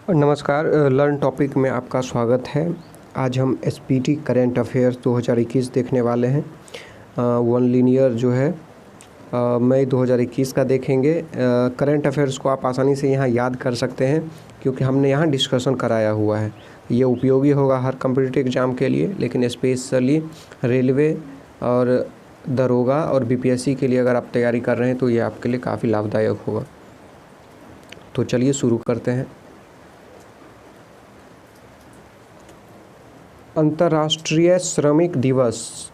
नमस्कार। Learn topic में आपका स्वागत है। आज हम एसपीटी करेंट अफेयर्स 2021 देखने वाले हैं। वन लीनियर जो है मई 2021 का देखेंगे। करेंट अफेयर्स को आप आसानी से यहाँ याद कर सकते हैं क्योंकि हमने यहाँ डिस्कशन कराया हुआ है। ये उपयोगी होगा हर कॉम्पिटिटिव एग्ज़ाम के लिए, लेकिन स्पेशली रेलवे और दरोगा और बीपीएससी के लिए अगर आप तैयारी कर रहे हैं तो ये आपके लिए काफ़ी लाभदायक होगा। तो चलिए शुरू करते हैं। अंतर्राष्ट्रीय श्रमिक दिवस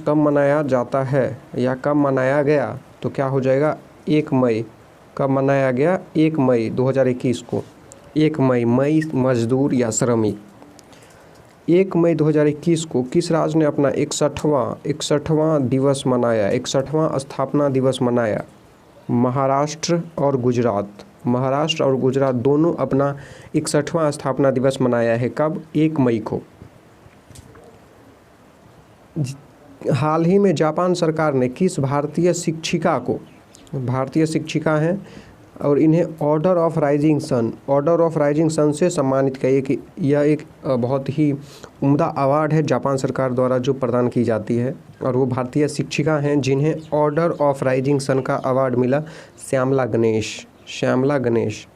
कब मनाया जाता है या कब मनाया गया? तो क्या हो जाएगा? 1 मई। कब मनाया गया? 1 मई 2021 को। 1 मई मजदूर या श्रमिक। 1 मई 2021 को किस राज्य ने अपना 61वां दिवस मनाया, 61वां स्थापना दिवस मनाया? महाराष्ट्र और गुजरात दोनों अपना 61वां स्थापना दिवस मनाया है। कब? 1 मई को। हाल ही में जापान सरकार ने किस भारतीय शिक्षिका हैं और इन्हें ऑर्डर ऑफ राइजिंग सन से सम्मानित किया। यह एक बहुत ही उम्दा अवार्ड है जापान सरकार द्वारा जो प्रदान की जाती है, और वो भारतीय शिक्षिका हैं जिन्हें ऑर्डर ऑफ राइजिंग सन का अवार्ड मिला। श्यामला गणेश।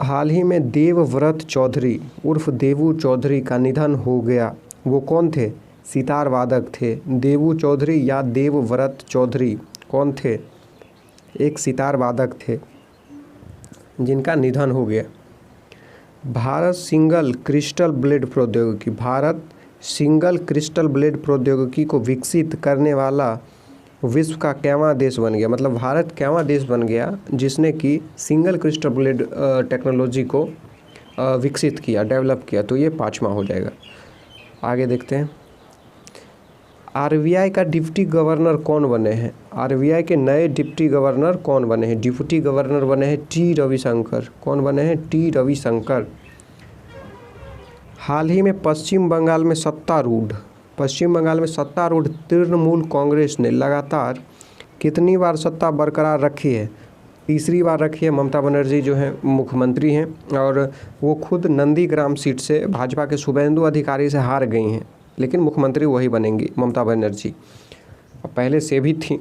हाल ही में देवव्रत चौधरी उर्फ देवू चौधरी का निधन हो गया। वो कौन थे? सितार वादक थे। देवू चौधरी या देवव्रत चौधरी कौन थे? एक सितार वादक थे जिनका निधन हो गया। भारत सिंगल क्रिस्टल ब्लेड प्रौद्योगिकी को विकसित करने वाला विश्व का कैवां देश बन गया? मतलब भारत कैवां देश बन गया जिसने कि सिंगल क्रिस्टल ब्लेड टेक्नोलॉजी को विकसित किया, डेवलप किया? तो ये 5वां हो जाएगा। आगे देखते हैं। आरबीआई का डिप्टी गवर्नर कौन बने हैं? आरबीआई के नए डिप्टी गवर्नर कौन बने हैं? डिप्टी गवर्नर बने हैं टी रविशंकर। कौन बने हैं? टी रविशंकर। हाल ही में पश्चिम बंगाल में सत्तारूढ़ तृणमूल कांग्रेस ने लगातार कितनी बार सत्ता बरकरार रखी है? तीसरी बार रखी है। ममता बनर्जी जो है मुख्यमंत्री हैं और वो खुद नंदीग्राम सीट से भाजपा के शुभेंदु अधिकारी से हार गई हैं, लेकिन मुख्यमंत्री वही बनेंगी ममता बनर्जी, पहले से भी थी।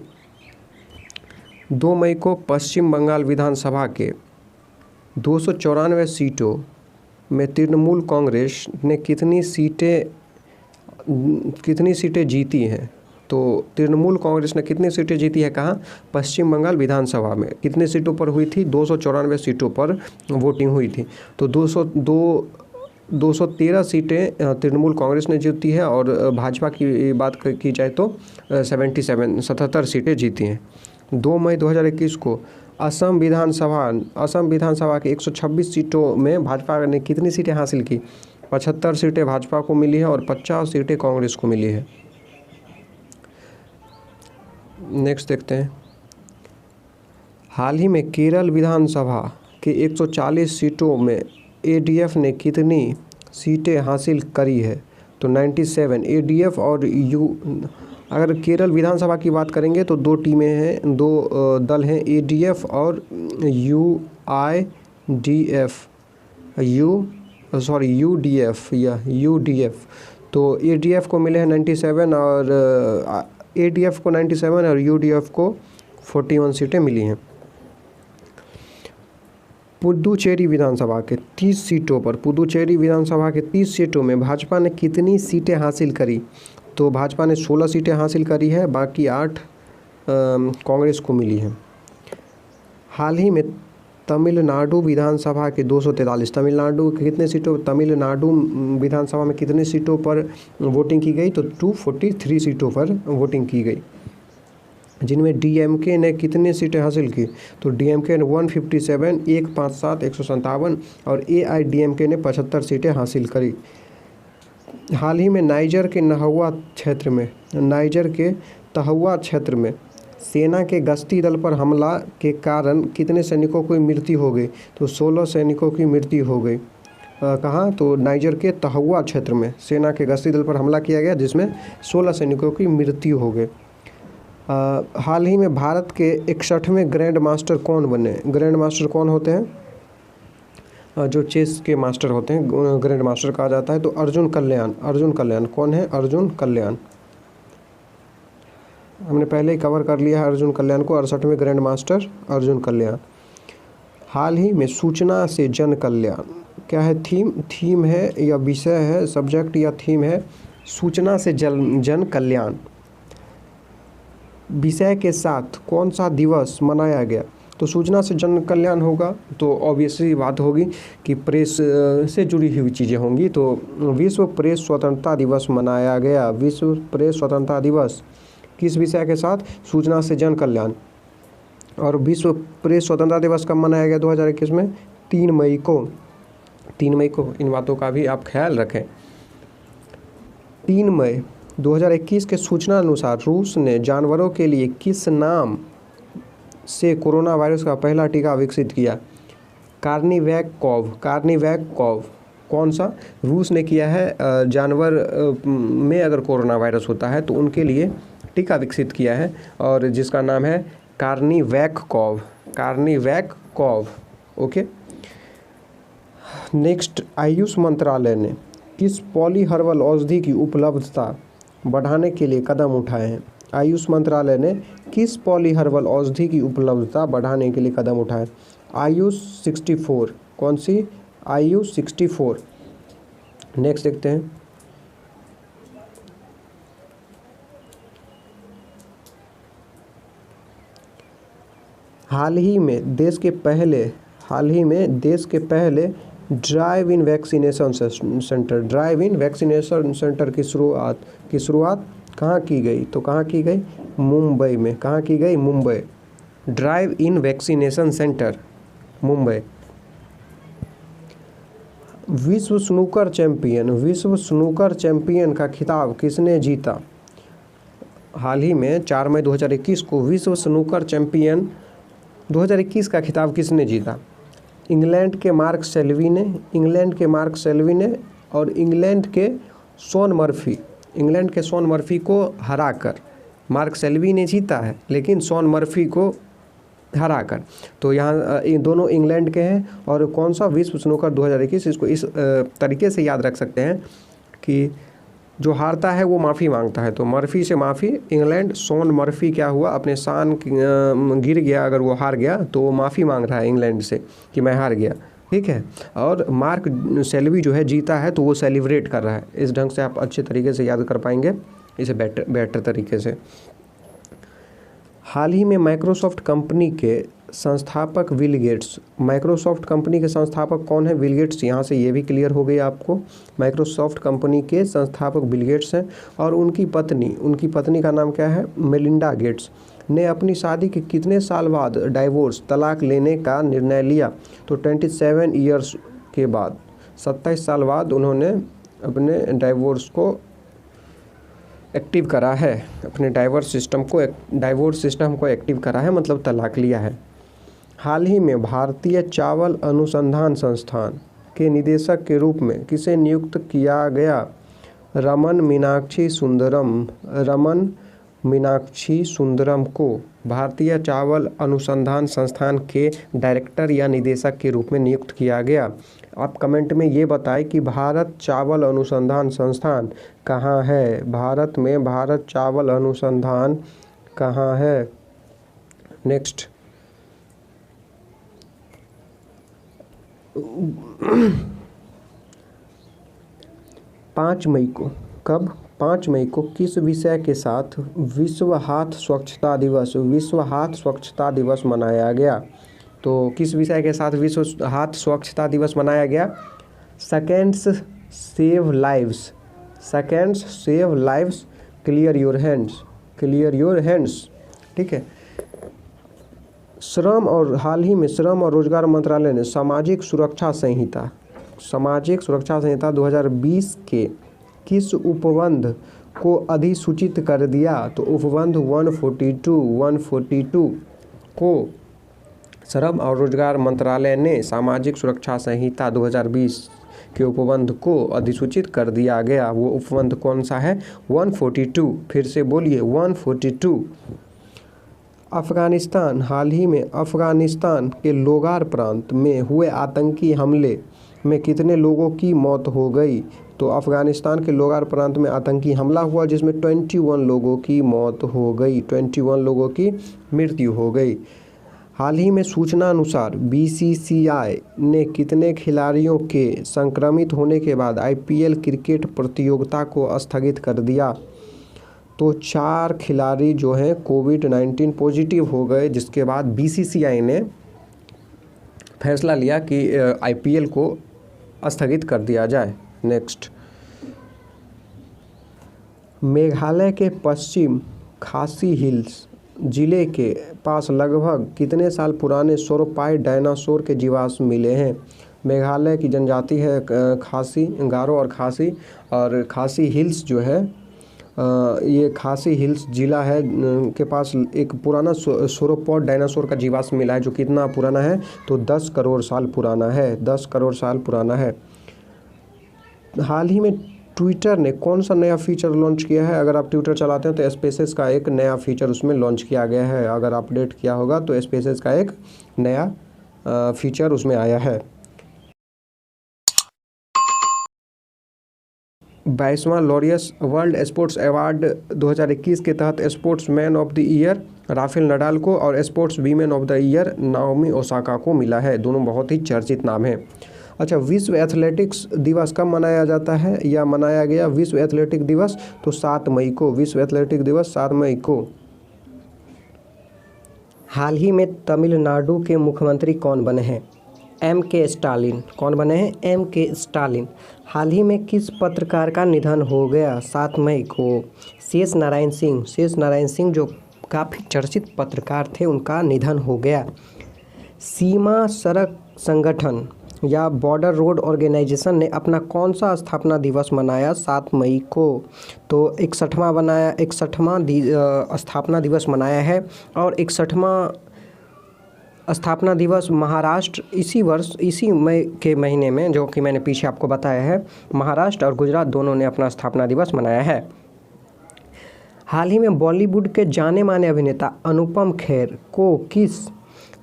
2 मई को पश्चिम बंगाल विधानसभा के 294 सीटों में तृणमूल कांग्रेस ने कितनी सीटें जीती हैं? तो तृणमूल कांग्रेस ने कितनी सीटें जीती है? कहाँ? पश्चिम बंगाल विधानसभा में। कितने सीटों पर हुई थी? 294 सीटों पर वोटिंग हुई थी। तो 213 सीटें तृणमूल कांग्रेस ने जीती है और भाजपा की बात की जाए तो 77 सीटें जीती हैं। 2 मई 2021 को असम विधानसभा के 126 सीटों में भाजपा ने कितनी सीटें हासिल की? 75 सीटें भाजपा को मिली है और 50 सीटें कांग्रेस को मिली है। नेक्स्ट देखते हैं। हाल ही में केरल विधानसभा के 140 सीटों में एडीएफ ने कितनी सीटें हासिल करी है? तो 97। एडीएफ और अगर केरल विधानसभा की बात करेंगे तो 2 टीमें हैं, 2 दल हैं, एडीएफ और यूडीएफ। तो एडीएफ को मिले हैं 97 और एडीएफ को 97 और यूडीएफ को 41 सीटें मिली हैं। पुदुचेरी विधानसभा के 30 सीटों में भाजपा ने कितनी सीटें हासिल करी? तो भाजपा ने 16 सीटें हासिल करी है, बाकी 8 कांग्रेस को मिली हैं। हाल ही में तमिलनाडु विधानसभा के 243 तमिलनाडु विधानसभा में कितने सीटों पर वोटिंग की गई? तो 243 सीटों पर वोटिंग की गई, जिनमें डीएमके ने कितनी सीटें हासिल की? तो डीएमके ने 157, 157, 157 और एआईडीएमके ने 75 सीटें हासिल करी। हाल ही में नाइजर के तहुआ क्षेत्र में सेना के गश्ती दल पर हमला के कारण कितने सैनिकों की मृत्यु हो गई? तो 16 सैनिकों की मृत्यु हो गई। कहाँ? तो नाइजर के तहुआ क्षेत्र में सेना के गश्ती दल पर हमला किया गया जिसमें 16 सैनिकों की मृत्यु हो गई। हाल ही में भारत के 61वें ग्रैंड मास्टर कौन बने? ग्रैंड मास्टर कौन होते हैं? जो चेस के मास्टर होते हैं, ग्रैंड मास्टर कहा जाता है। तो अर्जुन कल्याण, अर्जुन कल्याण कौन है? अर्जुन कल्याण हमने पहले ही कवर कर लिया है अर्जुन कल्याण को, 68वें ग्रैंड मास्टर अर्जुन कल्याण। हाल ही में सूचना से जन कल्याण, क्या है? थीम है या विषय है, सब्जेक्ट या थीम है सूचना से जन कल्याण। विषय के साथ कौन सा दिवस मनाया गया? तो सूचना से जन कल्याण होगा तो ऑब्वियसली बात होगी कि प्रेस से जुड़ी हुई चीज़ें होंगी। तो विश्व प्रेस स्वतंत्रता दिवस मनाया गया। विश्व प्रेस स्वतंत्रता दिवस किस विषय के साथ? सूचना से जन कल्याण। और विश्व प्रेस स्वतंत्रता दिवस कब मनाया गया 2021 में? 3 मई को। 3 मई को, इन बातों का भी आप ख्याल रखें। 3 मई 2021 के सूचना अनुसार रूस ने जानवरों के लिए किस नाम से कोरोना वायरस का पहला टीका विकसित किया? कार्निवैकॉव। कार्निवैकॉव कौन सा? रूस ने किया है। जानवर में अगर कोरोना वायरस होता है तो उनके लिए टीका विकसित किया है और जिसका नाम है कार्निवैकॉव। कार्निवैकॉव, ओके। नेक्स्ट, आयुष मंत्रालय ने किस पॉली हर्बल औषधि की उपलब्धता बढ़ाने के लिए कदम उठाए हैं? आयुष मंत्रालय ने किस पॉली हर्बल औषधि की उपलब्धता बढ़ाने के लिए कदम उठाए? आयुष 64, कौन सी? आयुष 64। नेक्स्ट देखते हैं, हाल ही में देश के पहले ड्राइव इन वैक्सीनेशन सेंटर की शुरुआत कहाँ की गई? तो कहाँ की गई? मुंबई में। कहाँ की गई? Mumbai. Drive in vaccination centre, Mumbai. विश्व स्नूकर चैंपियन का खिताब किसने जीता? हाल ही में 4 मई 2021 को विश्व स्नूकर चैंपियन 2021 का खिताब किसने जीता? इंग्लैंड के मार्क सेल्वी ने और इंग्लैंड के शॉन मर्फी को हराकर मार्क सेल्वी ने जीता है, लेकिन शॉन मर्फी को हराकर। तो यहाँ दोनों इंग्लैंड के हैं। और कौन सा? विश्व स्नूकर 2021। इसको इस तरीके से याद रख सकते हैं कि जो हारता है वो माफ़ी मांगता है। तो मर्फी से माफ़ी, इंग्लैंड। शॉन मर्फी क्या हुआ? अपने शान गिर गया, अगर वो हार गया तो वो माफ़ी मांग रहा है इंग्लैंड से कि मैं हार गया, ठीक है। और मार्क सेल्वी जो है जीता है तो वो सेलिब्रेट कर रहा है। इस ढंग से आप अच्छे तरीके से याद कर पाएंगे इसे बेटर तरीके से। हाल ही में माइक्रोसॉफ्ट कंपनी के संस्थापक बिल गेट्स, माइक्रोसॉफ्ट कंपनी के संस्थापक कौन है? Bill Gates. यहाँ से ये भी क्लियर हो गई आपको। माइक्रोसॉफ्ट कंपनी के संस्थापक बिल गेट्स हैं और उनकी पत्नी का नाम क्या है? मेलिंडा गेट्स ने अपनी शादी के कितने साल बाद तलाक लेने का निर्णय लिया? तो 27 ईयर्स के बाद, 27 साल बाद उन्होंने अपने डाइवोर्स को एक्टिव करा है, अपने डाइवोर्स सिस्टम को एक्टिव करा है, मतलब तलाक लिया है। हाल ही में भारतीय चावल अनुसंधान संस्थान के निदेशक के रूप में किसे नियुक्त किया गया? रमन मीनाक्षी सुंदरम को भारतीय चावल अनुसंधान संस्थान के डायरेक्टर या निदेशक के रूप में नियुक्त किया गया। आप कमेंट में ये बताएं कि भारत चावल अनुसंधान संस्थान कहाँ है? भारत में भारत चावल अनुसंधान कहाँ है? नेक्स्ट, 5 मई को, कब? 5 मई को किस विषय के साथ विश्व हाथ स्वच्छता दिवस मनाया गया? तो किस विषय के साथ विश्व हाथ स्वच्छता दिवस मनाया गया? Seconds save lives, clear your hands, ठीक है। हाल ही में श्रम और रोजगार मंत्रालय ने सामाजिक सुरक्षा संहिता 2020 के किस उपबंध को अधिसूचित कर दिया? तो उपबंध 142 को श्रम और रोजगार मंत्रालय ने सामाजिक सुरक्षा संहिता 2020 के उपबंध को अधिसूचित कर दिया गया। वो उपबंध कौन सा है? 142। फिर से बोलिए, 142। अफ़गानिस्तान हाल ही में अफ़गानिस्तान के लोगार प्रांत में हुए आतंकी हमले में कितने लोगों की मौत हो गई? तो अफ़गानिस्तान के लोगार प्रांत में आतंकी हमला हुआ जिसमें 21 लोगों की मौत हो गई, 21 लोगों की मृत्यु हो गई। हाल ही में सूचना अनुसार बीसीसीआई ने कितने खिलाड़ियों के संक्रमित होने के बाद आईपीएल क्रिकेट प्रतियोगिता को स्थगित कर दिया? तो 4 खिलाड़ी जो हैं कोविड-19 पॉजिटिव हो गए, जिसके बाद बीसीसीआई ने फैसला लिया कि आईपीएल को स्थगित कर दिया जाए। नेक्स्ट, मेघालय के पश्चिम खासी हिल्स जिले के पास लगभग कितने साल पुराने सौरोपॉड डायनासोर के जीवाश्म मिले हैं? मेघालय की जनजाति है खासी, गारो और खासी, और खासी हिल्स जो है ये खासी हिल्स जिला है के पास एक पुराना सौरोपॉड डायनासोर का जीवाश्म मिला है, जो कितना पुराना है? तो 10 करोड़ साल पुराना है, 10 करोड़ साल पुराना है। हाल ही में ट्विटर ने कौन सा नया फीचर लॉन्च किया है? अगर आप ट्विटर चलाते हैं तो स्पेसेस का एक नया फीचर उसमें लॉन्च किया गया है। अगर अपडेट किया होगा तो स्पेसेस का एक नया फीचर उसमें आया है। 22वां लॉरियस वर्ल्ड स्पोर्ट्स अवार्ड 2021 के तहत sports man of the year Rafael Nadal को और sports women of the year Naomi Osaka को मिला है। दोनों बहुत ही चर्चित नाम हैं। अच्छा, विश्व एथलेटिक्स दिवस कब मनाया जाता है या मनाया गया विश्व एथलेटिक दिवस? तो 7 मई को, विश्व एथलेटिक दिवस 7 मई को। हाल ही में तमिलनाडु के मुख्यमंत्री कौन बने हैं? के स्टालिन। कौन बने हैं? के स्टालिन। हाल ही में किस पत्रकार का निधन हो गया? 7 मई को शेष नारायण सिंह। शेष नारायण सिंह जो काफ़ी चर्चित पत्रकार थे, उनका निधन हो गया। सीमा सड़क संगठन या बॉर्डर रोड ऑर्गेनाइजेशन ने अपना कौन सा स्थापना दिवस मनाया 7 मई को? तो 61वां स्थापना दिवस मनाया है। और 61वां स्थापना दिवस महाराष्ट्र इसी वर्ष इसी मई के महीने में, जो कि मैंने पीछे आपको बताया है, महाराष्ट्र और गुजरात दोनों ने अपना स्थापना दिवस मनाया है। हाल ही में बॉलीवुड के जाने माने अभिनेता अनुपम खेर को किस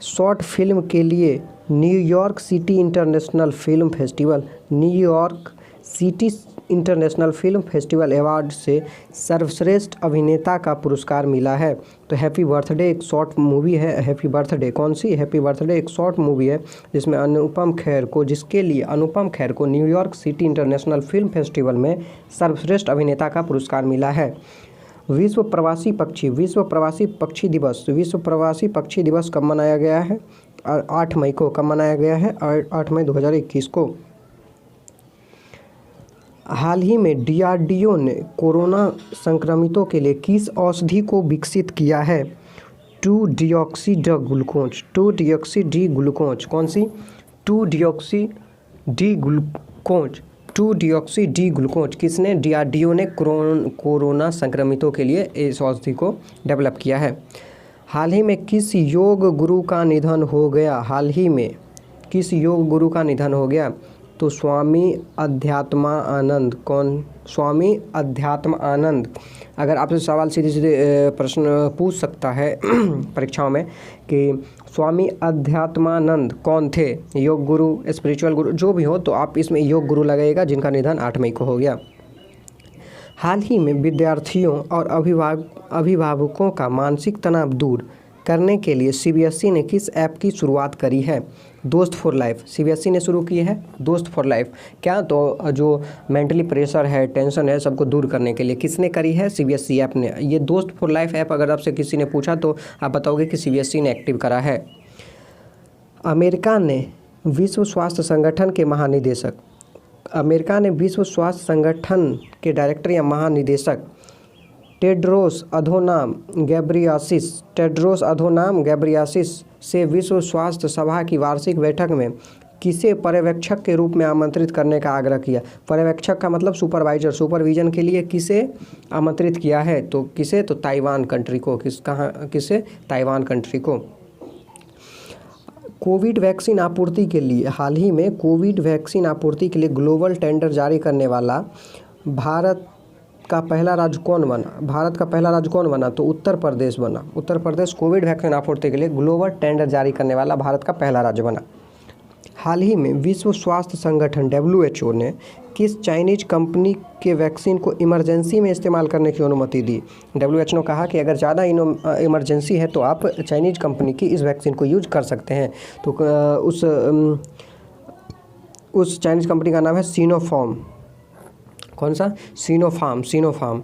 शॉर्ट फिल्म के लिए New York city international film festival award से सर्वश्रेष्ठ अभिनेता का पुरस्कार मिला है? तो हैप्पी बर्थडे एक शॉर्ट मूवी है। हैप्पी बर्थडे कौन सी? हैप्पी बर्थडे एक शॉर्ट मूवी है जिसके लिए अनुपम खेर को New York city international film festival में सर्वश्रेष्ठ अभिनेता का पुरस्कार मिला है। विश्व प्रवासी पक्षी दिवस कब मनाया गया है? 8 मई को। कब मनाया गया है? 8 मई 2021 को। हाल ही में डीआरडीओ ने कोरोना संक्रमितों के लिए किस औषधि को विकसित किया है? 2-डिऑक्सी-डी-ग्लूकोज। कौन सी? 2-डिऑक्सी-डी-ग्लूकोज। किसने? डीआरडीओ ने कोरोना संक्रमितों के लिए इस औषधि को डेवलप किया है। हाल ही में किस योग गुरु का निधन हो गया? तो स्वामी अध्यात्मानंद। कौन? स्वामी अध्यात्मानंद। अगर आपसे सवाल सीधे प्रश्न पूछ सकता है परीक्षाओं में कि स्वामी अध्यात्मानंद कौन थे? योग गुरु, स्पिरिचुअल गुरु, जो भी हो, तो आप इसमें योग गुरु लगेगा, जिनका निधन 8 मई को हो गया। हाल ही में विद्यार्थियों और अभिभावकों का मानसिक तनाव दूर करने के लिए सीबीएसई ने किस ऐप की शुरुआत करी है? दोस्त फॉर लाइफ। सीबीएसई ने शुरू की है दोस्त फॉर लाइफ। क्या? तो जो मेंटली प्रेशर है, टेंशन है, सबको दूर करने के लिए किसने करी है? सीबीएसई ऐप ने। ये दोस्त फॉर लाइफ ऐप अगर आपसे किसी ने पूछा तो आप बताओगे कि सीबीएसई ने एक्टिव करा है। अमेरिका ने विश्व स्वास्थ्य संगठन के डायरेक्टर या महानिदेशक टेड्रोस अधोनाम गैब्रियासिस से विश्व स्वास्थ्य सभा की वार्षिक बैठक में किसे पर्यवेक्षक के रूप में आमंत्रित करने का आग्रह किया? पर्यवेक्षक का मतलब सुपरविजन के लिए किसे आमंत्रित किया है? तो किसे? तो ताइवान कंट्री को। किसे? ताइवान कंट्री को। कोविड वैक्सीन आपूर्ति के लिए हाल ही में ग्लोबल टेंडर जारी करने वाला भारत का पहला राज्य कौन बना? भारत का पहला राज्य कौन बना? तो उत्तर प्रदेश बना। उत्तर प्रदेश कोविड वैक्सीन आपूर्ति के लिए ग्लोबल टेंडर जारी करने वाला भारत का पहला राज्य बना। हाल ही में विश्व स्वास्थ्य संगठन WHO ने किस चाइनीज कंपनी के वैक्सीन को इमरजेंसी में इस्तेमाल करने की अनुमति दी? WHO ने कहा कि अगर ज़्यादा इमरजेंसी है तो आप चाइनीज कंपनी की इस वैक्सीन को यूज कर सकते हैं। तो उस चाइनीज कंपनी का नाम है सिनोफार्म। कौन सा? सिनोफार्म।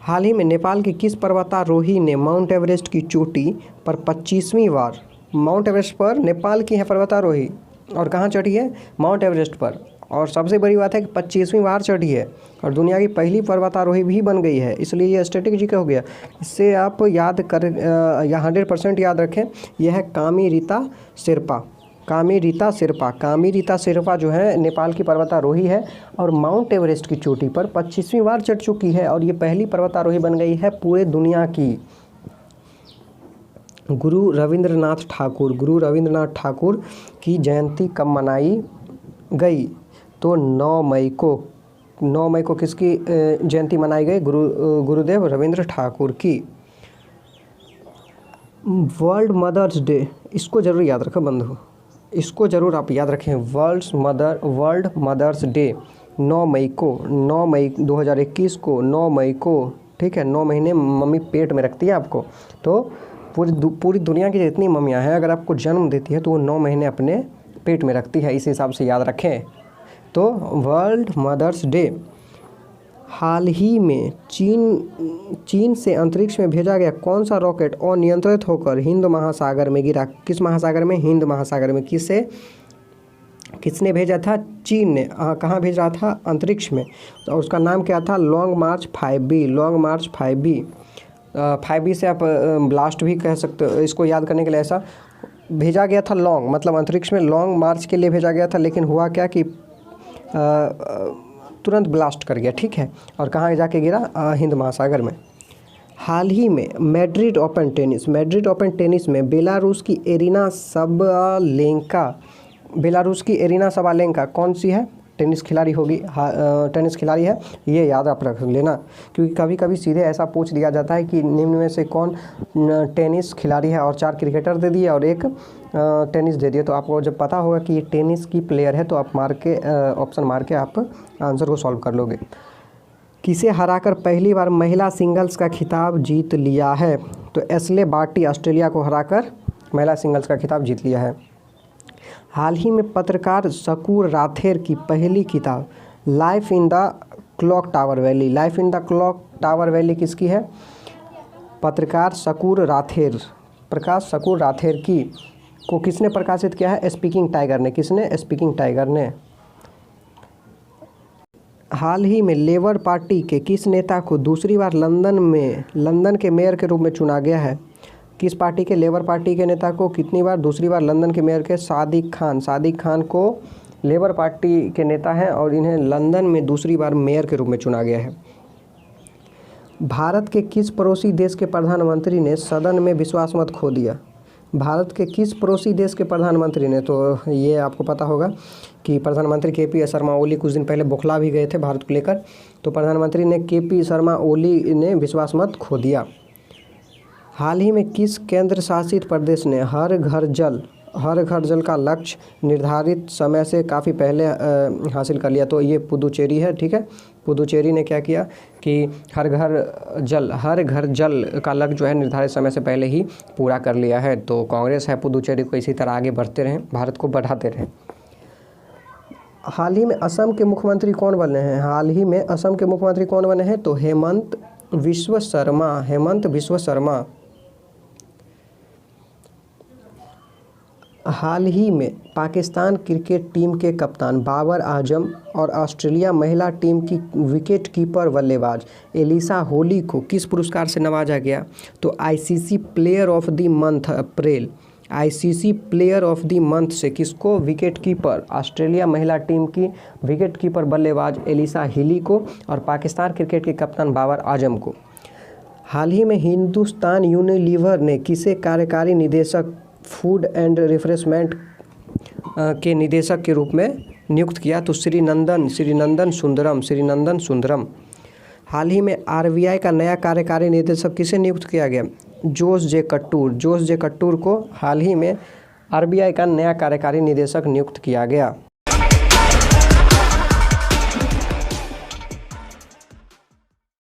हाल ही में नेपाल के किस पर्वतारोही ने माउंट एवरेस्ट की चोटी पर 25वीं बार, माउंट एवरेस्ट पर नेपाल की है पर्वतारोही और कहाँ चढ़ी है? माउंट एवरेस्ट पर। और सबसे बड़ी बात है कि 25वीं बार चढ़ी है और दुनिया की पहली पर्वतारोही भी बन गई है, इसलिए ये स्ट्रेटेजिक हो गया। इससे आप याद कर या 100% याद रखें, यह है कामी रीता शेरपा जो है नेपाल की पर्वतारोही है और माउंट एवरेस्ट की चोटी पर 25वीं बार चढ़ चुकी है और ये पहली पर्वतारोही बन गई है पूरे दुनिया की। गुरु रविंद्रनाथ ठाकुर की जयंती कब मनाई गई? तो 9 मई को किसकी जयंती मनाई गई? गुरुदेव रविंद्र ठाकुर की। वर्ल्ड मदर्स डे, इसको ज़रूर याद रखो बंधु, इसको ज़रूर आप याद रखें। वर्ल्ड मदर्स डे 9 मई 2021 को, 9 मई को, ठीक है। 9 महीने मम्मी पेट में रखती है आपको, तो पूरी दुनिया की जितनी मम्मियाँ हैं अगर आपको जन्म देती है तो वो 9 महीने अपने पेट में रखती है, इस हिसाब से याद रखें। तो वर्ल्ड मदर्स डे। हाल ही में चीन से अंतरिक्ष में भेजा गया कौन सा रॉकेट अनियंत्रित होकर हिंद महासागर में गिरा? किस महासागर में? हिंद महासागर में। किसने भेजा था? चीन ने। कहाँ भेज रहा था? अंतरिक्ष में। और उसका नाम क्या था? लॉन्ग मार्च 5B। 5B से आप ब्लास्ट भी कह सकते हो। इसको याद करने के लिए ऐसा भेजा गया था, लॉन्ग मतलब अंतरिक्ष में लॉन्ग मार्च के लिए भेजा गया था, लेकिन हुआ क्या कि तुरंत ब्लास्ट कर गया, ठीक है। और कहाँ जाके गिरा? हिंद महासागर में। हाल ही में मैड्रिड ओपन टेनिस में बेलारूस की एरिना सबालेंका कौन सी है? टेनिस खिलाड़ी है, ये याद आप रख लेना, क्योंकि कभी कभी सीधे ऐसा पूछ दिया जाता है कि निम्न में से कौन टेनिस खिलाड़ी है, और 4 क्रिकेटर दे दिए और 1 टेनिस दे दिए। तो आपको जब पता होगा कि ये टेनिस की प्लेयर है तो आप ऑप्शन मार के आप आंसर को सॉल्व कर लोगे। किसे हराकर पहली बार महिला सिंगल्स का खिताब जीत लिया है? तो एशले बार्टी ऑस्ट्रेलिया को हराकर महिला सिंगल्स का खिताब जीत लिया है। हाल ही में पत्रकार शकूर राथेर की पहली किताब life in the clock tower valley किसकी है? पत्रकार प्रकाश शकूर राथेर की को किसने प्रकाशित किया है? स्पीकिंग टाइगर ने। किसने? स्पीकिंग टाइगर ने। हाल ही में लेबर पार्टी के किस नेता को दूसरी बार लंदन के मेयर के रूप में चुना गया है? किस पार्टी के? लेबर पार्टी के नेता को कितनी बार दूसरी बार लंदन के मेयर के? सादिक खान को लेबर पार्टी के नेता हैं और इन्हें लंदन में दूसरी बार मेयर के रूप में चुना गया है। भारत के किस पड़ोसी देश के प्रधानमंत्री ने सदन में विश्वास मत खो दिया? भारत के किस पड़ोसी देश के प्रधानमंत्री ने? तो ये आपको पता होगा कि प्रधानमंत्री KP शर्मा ओली कुछ दिन पहले बौखला भी गए थे भारत को लेकर, तो प्रधानमंत्री ने KP शर्मा ओली ने विश्वास मत खो दिया। हाल ही में किस केंद्र शासित प्रदेश ने हर घर जल का लक्ष्य निर्धारित समय से काफ़ी पहले हासिल कर लिया? तो ये पुदुचेरी है, ठीक है। पुदुचेरी ने क्या किया कि हर घर जल का लक्ष्य जो है निर्धारित समय से पहले ही पूरा कर लिया है। तो कांग्रेस है पुदुचेरी को इसी तरह आगे बढ़ते रहें, भारत को बढ़ाते रहें। हाल ही में असम के मुख्यमंत्री कौन बने हैं? तो हेमंत विश्व शर्मा। हाल ही में पाकिस्तान क्रिकेट टीम के कप्तान बाबर आजम और ऑस्ट्रेलिया महिला टीम की विकेट कीपर बल्लेबाज एलिसा होली को किस पुरस्कार से नवाजा गया? तो ICC player of the month से किसको? विकेट कीपर ऑस्ट्रेलिया महिला टीम की विकेट कीपर बल्लेबाज एलिसा हिली को और पाकिस्तान क्रिकेट के कप्तान बाबर आजम को। हाल ही में हिंदुस्तान यूनिलीवर ने किसे कार्यकारी निदेशक फूड एंड रिफ्रेशमेंट के निदेशक के रूप में नियुक्त किया? तो श्रीनंदन सुंदरम। हाल ही में आरबीआई का नया कार्यकारी निदेशक किसे नियुक्त किया गया? जोस जे कट्टूर। जोस जे कट्टूर को हाल ही में आरबीआई का नया कार्यकारी निदेशक नियुक्त किया गया।